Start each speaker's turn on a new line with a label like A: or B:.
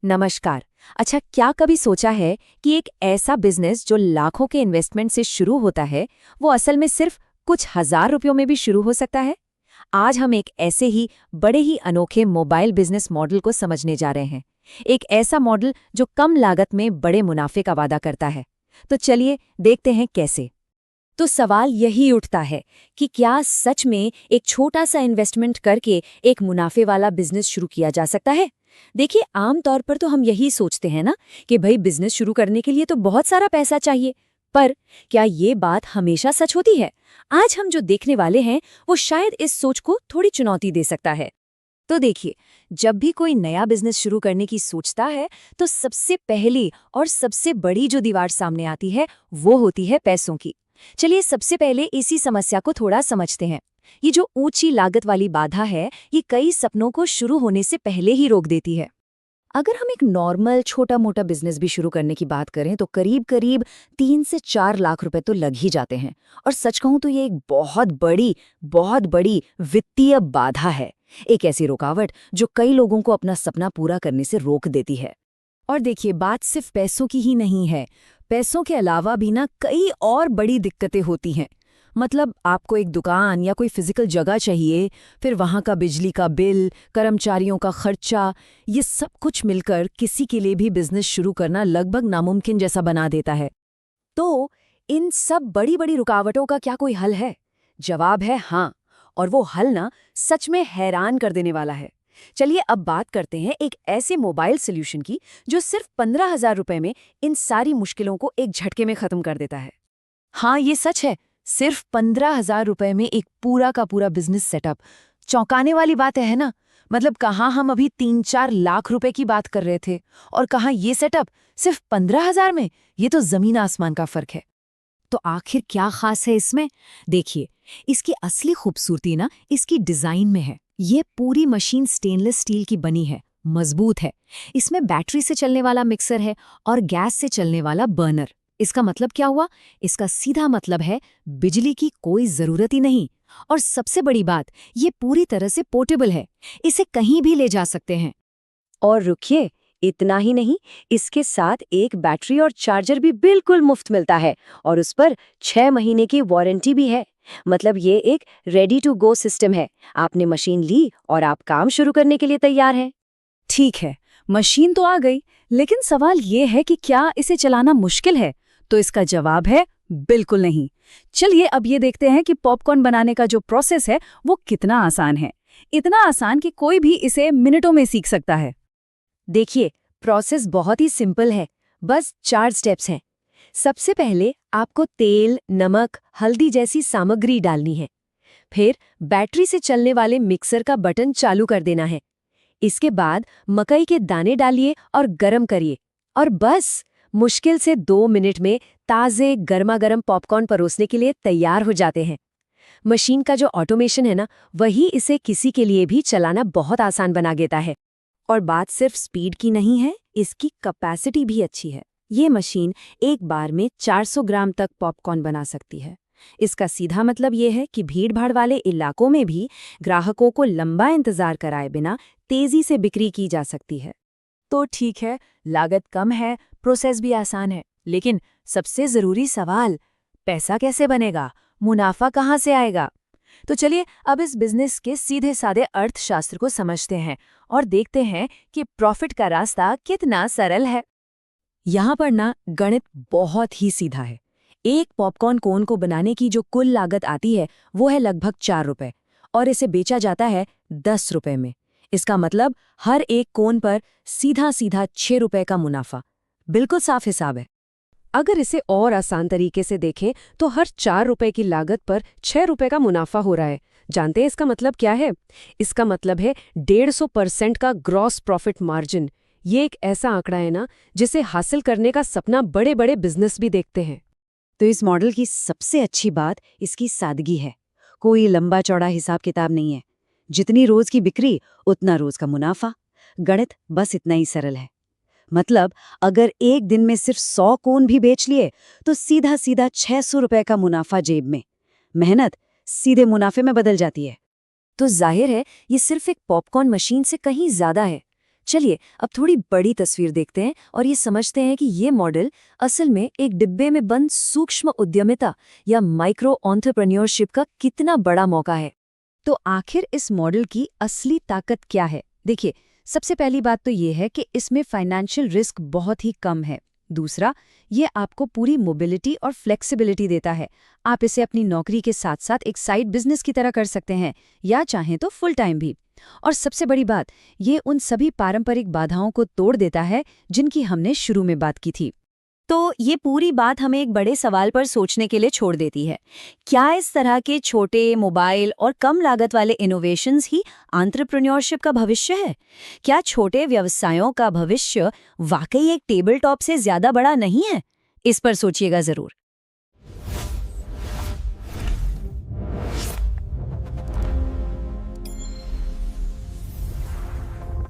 A: नमस्कार। अच्छा, क्या कभी सोचा है कि एक ऐसा बिजनेस जो लाखों के इन्वेस्टमेंट से शुरू होता है, वो असल में सिर्फ कुछ हजार रुपयों में भी शुरू हो सकता है? आज हम एक ऐसे ही बड़े ही अनोखे मोबाइल बिजनेस मॉडल को समझने जा रहे हैं। एक ऐसा मॉडल जो कम लागत में बड़े मुनाफे का वादा करता है। तो चलिए देखते हैं कैसे। तो सवाल यही उठता है कि क्या सच में एक छोटा सा इन्वेस्टमेंट करके एक मुनाफे वाला बिजनेस शुरू किया जा सकता है? देखिए, आमतौर पर तो हम यही सोचते हैं ना कि भाई बिजनेस शुरू करने के लिए तो बहुत सारा पैसा चाहिए। पर क्या ये बात हमेशा सच होती है? आज हम जो देखने वाले हैं वो शायद इस सोच को थोड़ी चुनौती दे सकता है। तो देखिए, जब भी कोई नया बिजनेस शुरू करने की सोचता है तो सबसे पहली और सबसे बड़ी जो दीवार सामने आती है वो होती है पैसों की। चलिए सबसे पहले इसी समस्या को थोड़ा समझते हैं। ये जो ऊंची लागत वाली बाधा है, ये कई सपनों को शुरू होने से पहले ही रोक देती है। अगर हम एक नॉर्मल छोटा मोटा बिजनेस भी शुरू करने की बात करें तो करीब करीब 3 से 4 लाख रुपए तो लग ही जाते हैं। और सच कहूं तो ये एक बहुत बड़ी वित्तीय बाधा है। एक ऐसी रुकावट जो कई लोगों को अपना सपना पूरा करने से रोक देती है। और देखिए, बात सिर्फ पैसों की ही नहीं है। पैसों के अलावा भी ना कई और बड़ी दिक्कतें होती हैं। मतलब आपको एक दुकान या कोई फिजिकल जगह चाहिए, फिर वहाँ का बिजली का बिल, कर्मचारियों का खर्चा, ये सब कुछ मिलकर किसी के लिए भी बिजनेस शुरू करना लगभग नामुमकिन जैसा बना देता है। तो इन सब बड़ी बड़ी रुकावटों का क्या कोई हल है? जवाब है हाँ। और वो हल ना सच में हैरान कर देने वाला है। चलिए अब बात करते हैं एक ऐसे मोबाइल सोल्यूशन की जो सिर्फ 15,000 रुपए में इन सारी मुश्किलों को एक झटके में खत्म कर देता है। हाँ, ये सच है। सिर्फ 15,000 रुपए में एक पूरा का पूरा बिजनेस सेटअप। चौंकाने वाली बात है ना? मतलब कहाँ हम अभी 3-4 लाख रुपए की बात कर रहे थे और कहाँ ये सेटअप सिर्फ 15,000 में। ये तो जमीन आसमान का फर्क है। तो आखिर क्या खास है इसमें? देखिए, इसकी असली खूबसूरती ना इसकी डिजाइन में है। ये पूरी मशीन स्टेनलेस स्टील की बनी है, मजबूत है। इसमें बैटरी से चलने वाला मिक्सर है और गैस से चलने वाला बर्नर। इसका मतलब क्या हुआ? इसका सीधा मतलब है बिजली की कोई जरूरत ही नहीं। और सबसे बड़ी बात, ये पूरी तरह से पोर्टेबल है। इसे कहीं भी ले जा सकते हैं। और रुकिए, इतना ही नहीं, इसके साथ एक बैटरी और चार्जर भी बिल्कुल मुफ्त मिलता है और उस पर 6 महीने की वारंटी भी है। मतलब ये एक रेडी टू गो सिस्टम है। आपने मशीन ली और आप काम शुरू करने के लिए तैयार हैं। ठीक है, मशीन तो आ गई, लेकिन सवाल ये है कि क्या इसे चलाना मुश्किल है? तो इसका जवाब है बिल्कुल नहीं। चलिए अब ये देखते हैं कि पॉपकॉर्न बनाने का जो प्रोसेस है वो कितना आसान है। इतना आसान कि कोई भी इसे मिनटों में सीख सकता है। देखिए, प्रोसेस बहुत ही सिंपल है। बस 4 स्टेप्स हैं। सबसे पहले आपको तेल, नमक, हल्दी जैसी सामग्री डालनी है। फिर बैटरी से चलने वाले मिक्सर का बटन चालू कर देना है। इसके बाद मकई के दाने डालिए और गरम करिए। और बस मुश्किल से 2 मिनट में ताज़े गर्मा गर्म पॉपकॉर्न परोसने के लिए तैयार हो जाते हैं। मशीन का जो ऑटोमेशन है ना, वही इसे किसी के लिए भी चलाना बहुत आसान बना देता है। और बात सिर्फ स्पीड की नहीं है, इसकी कैपेसिटी भी अच्छी है। ये मशीन एक बार में 400 ग्राम तक पॉपकॉर्न बना सकती है। इसका सीधा मतलब ये है कि भीड़-भाड़ वाले इलाकों में भी ग्राहकों को लंबा इंतजार कराए बिना तेजी से बिक्री की जा सकती है। तो ठीक है, लागत कम है, प्रोसेस भी आसान है, लेकिन सबसे जरूरी सवाल, पैसा कैसे बनेगा? मुनाफा कहाँ से आएगा? तो चलिए अब इस बिजनेस के सीधे साधे अर्थशास्त्र को समझते हैं और देखते हैं कि प्रॉफिट का रास्ता कितना सरल है। यहाँ पर ना गणित बहुत ही सीधा है। एक पॉपकॉर्न कोन को बनाने की जो कुल लागत आती है वो है लगभग 4 रुपए और इसे बेचा जाता है 10 रुपए में। इसका मतलब हर एक कोन पर सीधा सीधा 6 रुपए का मुनाफा। बिल्कुल साफ हिसाब है। अगर इसे और आसान तरीके से देखें तो हर 4 रुपए की लागत पर 6 रुपए का मुनाफा हो रहा है। जानते हैं इसका मतलब क्या है? इसका मतलब है 150% का ग्रॉस प्रॉफिट मार्जिन। ये एक ऐसा आंकड़ा है ना जिसे हासिल करने का सपना बड़े बड़े बिजनेस भी देखते हैं। तो इस मॉडल की सबसे अच्छी बात इसकी सादगी है। कोई लंबा चौड़ा हिसाब किताब नहीं है। जितनी रोज की बिक्री उतना रोज का मुनाफा। गणित बस इतना ही सरल है। मतलब अगर एक दिन में सिर्फ 100 कोन भी बेच लिए तो सीधा सीधा 600 रुपए का मुनाफा जेब में। मेहनत सीधे मुनाफे में बदल जाती है। तो जाहिर है ये सिर्फ एक पॉपकॉर्न मशीन से कहीं ज्यादा है। चलिए अब थोड़ी बड़ी तस्वीर देखते हैं और ये समझते हैं कि ये मॉडल असल में एक डिब्बे में बंद सूक्ष्म उद्यमिता या माइक्रो एंटरप्रेन्योरशिप का कितना बड़ा मौका है।
B: तो आखिर इस मॉडल की असली ताकत क्या है? देखिए, सबसे पहली बात तो ये है कि इसमें फाइनेंशियल रिस्क बहुत ही कम है। दूसरा, ये आपको पूरी मोबिलिटी और फ्लेक्सिबिलिटी देता है। आप इसे अपनी नौकरी के साथ साथ एक साइड बिजनेस की तरह कर सकते हैं या चाहें तो फुल टाइम भी। और सबसे बड़ी बात, ये उन सभी पारंपरिक बाधाओं को तोड़ देता है जिनकी हमने शुरू में बात की थी।
A: तो ये पूरी बात हमें एक बड़े सवाल पर सोचने के लिए छोड़ देती है। क्या इस तरह के छोटे, मोबाइल और कम लागत वाले इनोवेशंस ही एंटरप्रेन्योरशिप का भविष्य है? क्या छोटे व्यवसायों का भविष्य वाकई एक टेबल टॉप से ज्यादा बड़ा नहीं है? इस पर सोचिएगा जरूर।